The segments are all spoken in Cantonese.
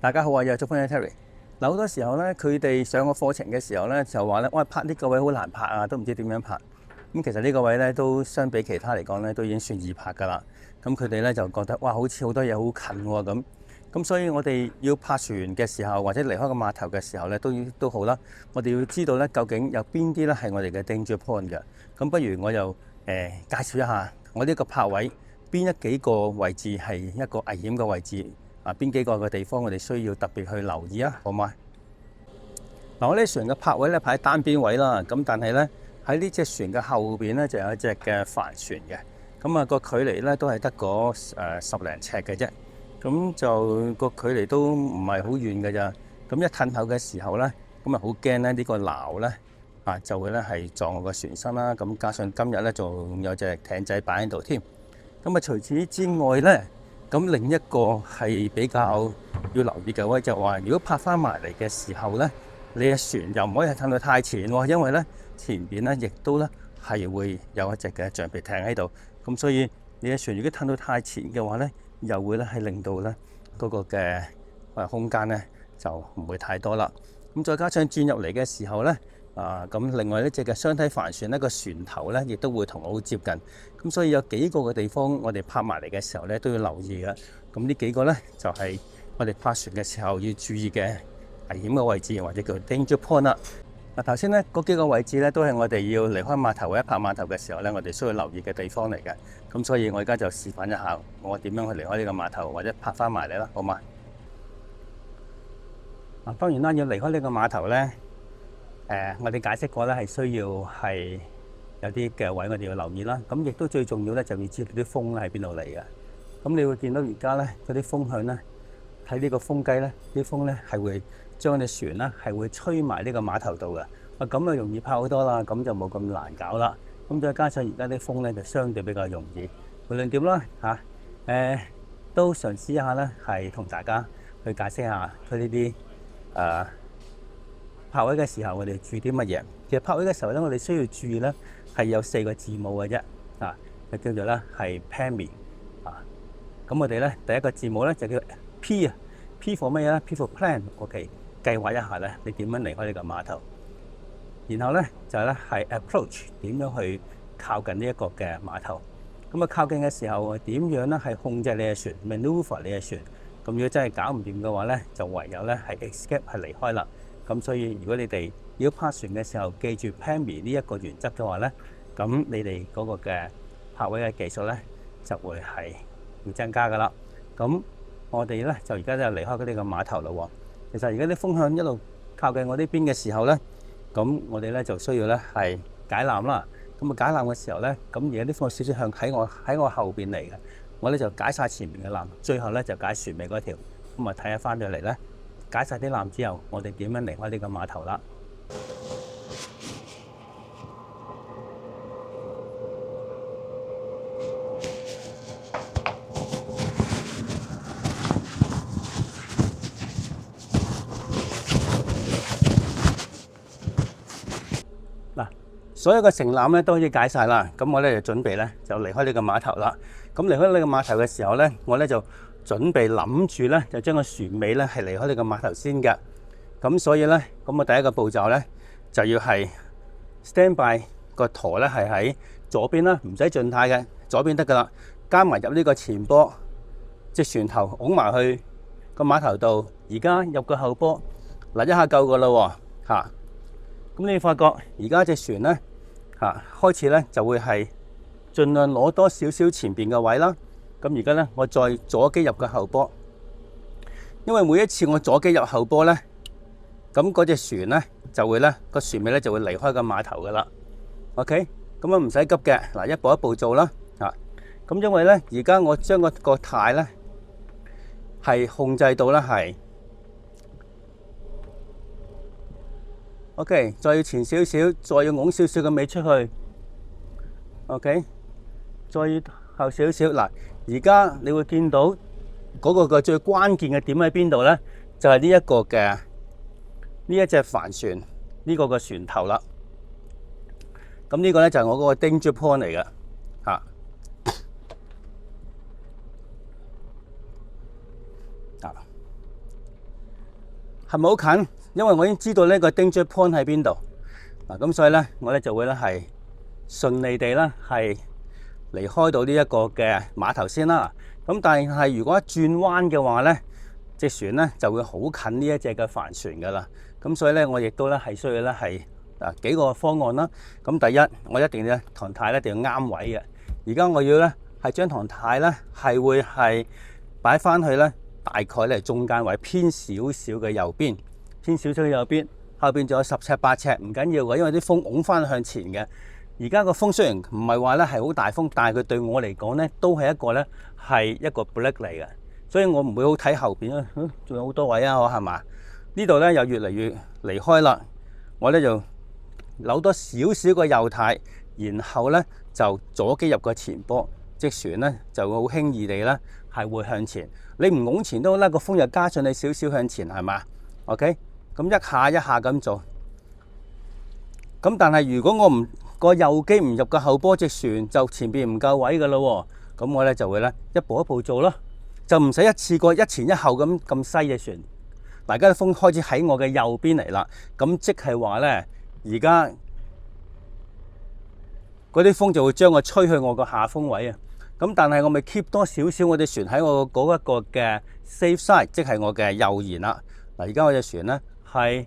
大家好啊，又係祝芬嘅 Terry。嗱，好多時候咧，佢哋上個課程嘅時候咧，就話咧，我拍呢個位好難拍啊，都唔知點樣拍。咁其實呢個位咧，都相比其他嚟講咧，都已經算易拍噶啦。咁佢哋咧就覺得哇，好似好多嘢好近喎咁。咁所以我哋要拍船嘅時候，或者離開個碼頭嘅時候咧，都好啦。我哋要知道咧，究竟有邊啲咧係我哋嘅 danger point 嘅。咁不如我又介紹一下我呢個泊位邊幾個位置係一個危險嘅位置。邊幾個嘅地方我哋需要特別去留意啊？好嗎？嗱，我呢船嘅泊位咧排喺單邊位啦，咁但係咧喺呢隻船嘅後邊咧就有一隻嘅帆船嘅，咁個距離咧都係得嗰10零尺嘅啫，咁就個距離都唔係好遠嘅咋，咁一褪後嘅時候咧，咁好驚咧呢個錨咧就會咧係撞我個船身啦，咁加上今日咧仲有隻艇仔擺喺度添，咁除此之外咧。咁另一個係比較要留意嘅位就係話，如果拍翻埋嚟嘅時候咧，你嘅船又唔可以褪到太前喎，因為咧前邊咧亦都咧係會有一隻嘅橡皮艇喺度，咁所以你嘅船如果褪到太前嘅話咧，又會咧係令到咧嗰個嘅空間咧就唔會太多啦。咁再加上轉入嚟嘅時候咧。咁另外呢隻嘅雙體帆船呢個船頭咧亦都會同我好接近，咁所以有幾個嘅地方我哋拍埋嚟嘅時候咧都要留意嘅。咁呢幾個咧就係我哋拍船嘅時候要注意嘅危險嘅位置，或者叫 danger point 啦。頭先咧嗰幾個位置咧都係我哋要離開碼頭或者拍碼頭嘅時候咧，我哋需要留意嘅地方嚟嘅。咁所以我而家就示範一下我點樣去離開呢個碼頭或者拍翻埋嚟啦，好嘛？當然啦，要離開呢個碼頭咧。我哋解釋過咧，係需要係有啲嘅位我哋要留意啦。咁亦都最重要咧，就要知道啲風咧喺邊度嚟嘅。咁你會見到而家咧嗰啲風向咧，睇呢個風機咧，啲風咧係會將隻船咧係會吹埋呢個碼頭度嘅。咁啊容易拍好多啦，咁就冇咁難搞啦。咁再加上而家啲風咧就相對比較容易。無論點啦都嘗試一下咧，係同大家去解釋下佢呢啲泊位嘅時候，我哋注意啲乜嘢？其實泊位嘅時候咧，我哋需要注意咧，係有4個字母嘅啫，就叫做咧係 PAMI 咁我哋咧第一個字母咧就叫 P 啊 ，P for 乜嘢咧 ？P for plan，OK，計劃一下咧，你點樣離開呢個碼頭？然後咧就係咧係 approach，點樣去靠近呢一個嘅碼頭？咁靠近嘅時候，點樣咧係控制你嘅船 ，maneuver 你嘅船？咁如果真係搞唔掂嘅話咧，就唯有咧係 escape 係離開啦。咁所以如果你哋要泊船嘅時候，記住 PAMI 呢一個原則嘅話咧，咁你哋嗰個嘅泊位嘅技術咧就會係會增加噶啦。咁我哋咧就而家就離開呢個碼頭啦。其實而家啲風向一路靠近我呢邊嘅時候咧，咁我哋咧就需要咧係解纜啦。咁解纜嘅時候咧，咁而家啲風少少向喺我後邊嚟嘅，我咧就解晒前面嘅纜，最後咧就解船尾嗰條。咁啊睇下翻咗嚟咧。解晒啲纜之後，我哋點樣離開呢個碼頭啦？嗱，所有嘅承纜咧都可以解晒啦。咁我咧就準備咧就離開呢個碼頭啦。咁離開呢個碼頭嘅時候咧，我咧就準備諗住咧，就將個船尾咧係離開呢個碼頭先嘅。咁所以咧，咁我第一個步驟咧就要係 stand by 個舵咧係喺左邊啦，唔使靜態嘅，左邊得噶啦。加埋入呢個前波，隻船頭拱埋去個碼頭度。而家入個後波，嗱一下夠噶啦喎。咁你發覺而家隻船咧開始咧就會係盡量攞多少少前邊嘅位啦。咁而家咧，我再左機入個後波，因為每一次我左機入後波咧，咁嗰隻船咧就會咧個船尾咧就會離開個碼頭噶啦。OK，咁啊唔使急嘅，嗱一步一步做啦。咁因為咧而家我將個軚咧係控制到咧係 OK， 再要前少少，再要拱少少嘅尾出去。OK， 再要後少少嗱。而家你會見到嗰個最關鍵嘅點喺邊度咧？就係呢一個嘅呢一隻帆船呢個嘅船頭啦。咁呢個咧就係我嗰個 danger point 嚟嘅係咪好近？因為我已經知道呢個 danger point 喺邊度。嗱，咁所以咧，我咧就會咧係順利地啦，係離開到呢一個嘅碼頭先啦。咁但係如果一轉彎嘅話咧，隻船咧就會好近呢一隻嘅帆船噶啦。咁所以咧，我亦都咧係需要咧係幾個方案啦。咁第一，我一定咧唐太咧一定要啱位嘅。而家我要咧係將唐太咧係會係擺翻去咧大概咧中間位，偏少少嘅右邊，偏少少嘅右邊。後邊仲有10尺8尺，唔緊要嘅，因為啲風拱翻向前嘅。而家個風雖然唔係話咧係好大風，但係佢對我嚟講咧都係一個咧係一個 break 嚟嘅，所以我唔會好睇後邊啊。仲有好多位啊，我係嘛？呢度咧又越嚟越離開啦。我咧就扭多少少個右軚，然後咧就左機入個前波，隻船咧就會好輕易地咧係會向前。你唔拱前都好啦，個風又加上你少少向前，係嘛 ？OK， 咁一下一下咁做。咁但係如果我唔個右機唔入個後波，隻船就前邊唔夠位噶咯。咁我咧就會咧一步一步做咯，就唔使一次過一前一後咁西隻船。大家嘅風開始喺我嘅右邊嚟啦，咁即係話咧，而家嗰啲風就會將我吹去我個下風位啊。咁但係我咪 keep 多少少我隻船喺我嗰一個嘅 safe side， 即係我嘅右舷啦。嗱，而家我隻船咧係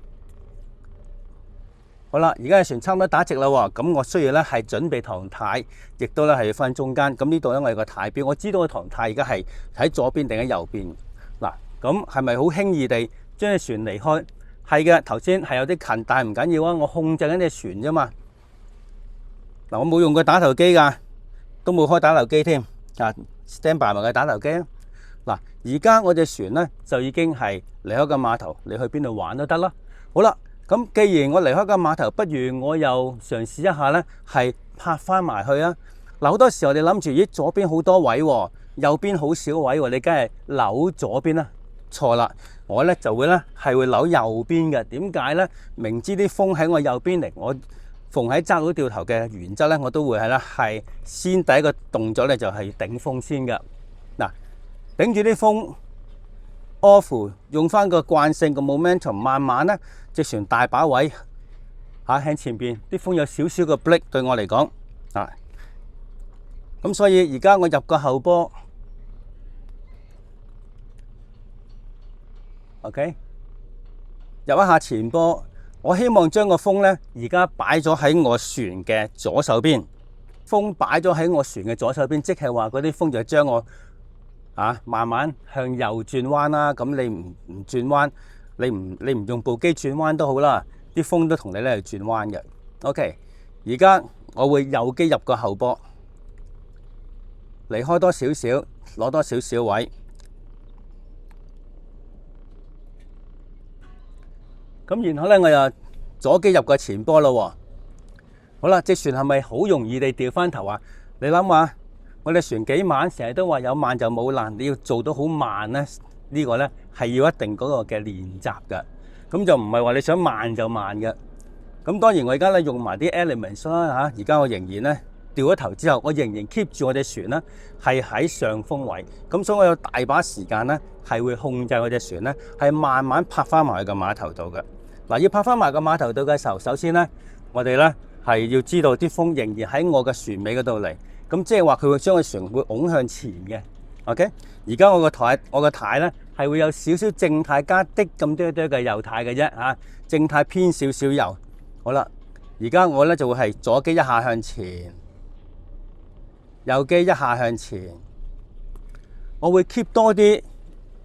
好啦，而家隻船差唔多打直啦喎。咁我需要咧係準備唐太，亦都咧係要翻中間。咁呢度咧我有個太標，我知道個唐太而家係喺左邊定喺右邊。嗱，咁係咪好輕易地將隻船離開？係嘅，頭先係有啲近，但係唔緊要啊，我控制緊隻船啫嘛。嗱，我冇用過打頭機㗎，都冇開打頭機添。stand by 埋個打頭機啊。嗱，而家我隻船咧就已經係離開個碼頭，你去邊度玩都得啦。好啦，咁既然我離開個碼頭，不如我又嘗試一下咧，係泊翻埋去啊。嗱，好多時候你諗住，咦，左邊好多位喎，右邊好少位喎，你梗係扭左邊啦。錯啦，我咧就會咧係會扭右邊嘅。點解咧？明知啲風喺我右邊嚟，我逢喺揸到掉頭嘅原則咧，我都會係咧係先第一個動作咧就係頂風先嘅。嗱，頂住啲風 off， 用翻個慣性個 momentum， 慢慢咧隻船大把位喺前邊，啲風有少少嘅 break 對我嚟講啊。咁所以而家我入個後波。OK， 入一下前波，我希望將個風咧而家擺咗喺我船嘅左手邊。風擺咗喺我船嘅左手邊，即係話嗰啲風就將我慢慢向右轉彎啦。咁你唔轉彎，你唔用部機轉彎都好啦，啲風都同你咧去轉彎嘅。OK， 而家我會右機入個後波，離開多少少，攞多少少位。咁然後咧，我又左機入個前波咯。好啦，隻船係咪好容易地掉翻頭啊？你諗下，我哋船幾慢，成日都話有慢就冇難，你要做到好慢咧，呢個咧係要一定嗰個嘅練習嘅。咁就唔係話你想慢就慢嘅。咁當然我而家咧用埋啲 elements 啦嚇，而家我仍然咧掉咗頭之後，我仍然 keep 住我隻船咧係喺上風位。咁所以我有大把時間咧係會控制我隻船咧係慢慢泊翻埋去個碼頭度嘅。嗱，要泊翻埋個碼頭度嘅時候，首先咧，我哋咧係要知道啲風仍然喺我嘅船尾嗰度嚟，咁即係話佢會將個船會拱向前嘅。OK， 而家我個軚咧係會有少少正軚加啲咁多嘅右軚嘅啫嚇，正軚偏少少右。好啦，而家我咧就會係左機一下向前，右機一下向前，我會 keep 多啲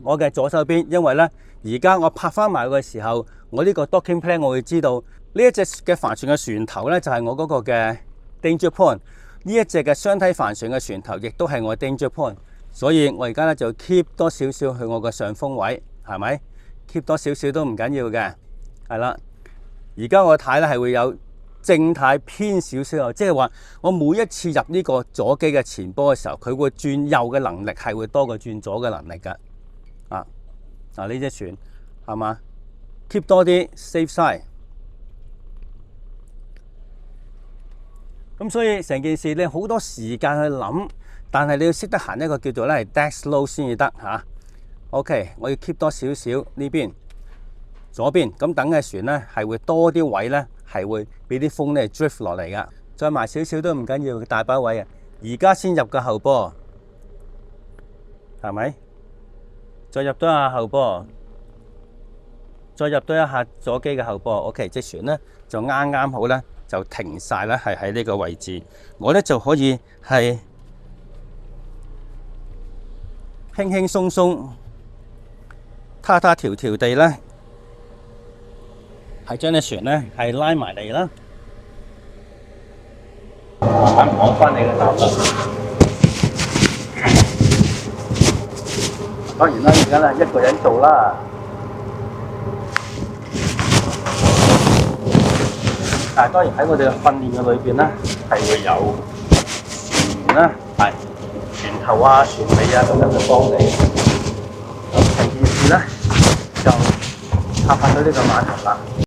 我嘅左手邊，因為咧而家我泊翻埋嘅時候。我呢個 docking plan 我會知道呢一隻嘅帆船嘅船頭咧就係我嗰個嘅 danger point， 呢一隻嘅雙梯帆船嘅船頭亦都係我 danger point， 所以我而家咧就 keep 多少少去我嘅上風位，係咪 keep 多少少都唔緊要嘅，係啦。而家我軚咧係會有正軚偏少少，即係話我每一次入呢個左機嘅前波嘅時候，佢會轉右嘅能力係會多過轉左嘅能力㗎。呢隻船係嘛？keep 多啲 safe side， 咁所以成件事你好多時間去諗，但係你要識得行一個叫做咧係 dead slow 先至得嚇。OK， 我要 keep 多少少呢邊，左邊，咁等嘅船咧係會多啲位咧，係會俾啲風咧 drift 落嚟噶。再埋少少都唔緊要，大把位啊！而家先入個後波，係咪？再入多一下後波，再入多一下左機嘅後波。OK， 隻船咧就啱啱好咧，就停晒啦，係喺呢個位置。我咧就可以係輕輕鬆鬆、他條地咧，係將隻船咧係拉埋嚟啦。攞翻你嘅答案。當然啦，而家咧一個人做啦。但係當然喺我哋嘅訓練嘅裏邊咧，係會有船員啦，係船頭啊、船尾啊咁樣去幫你。咁成件事咧就拍到呢個碼頭啦。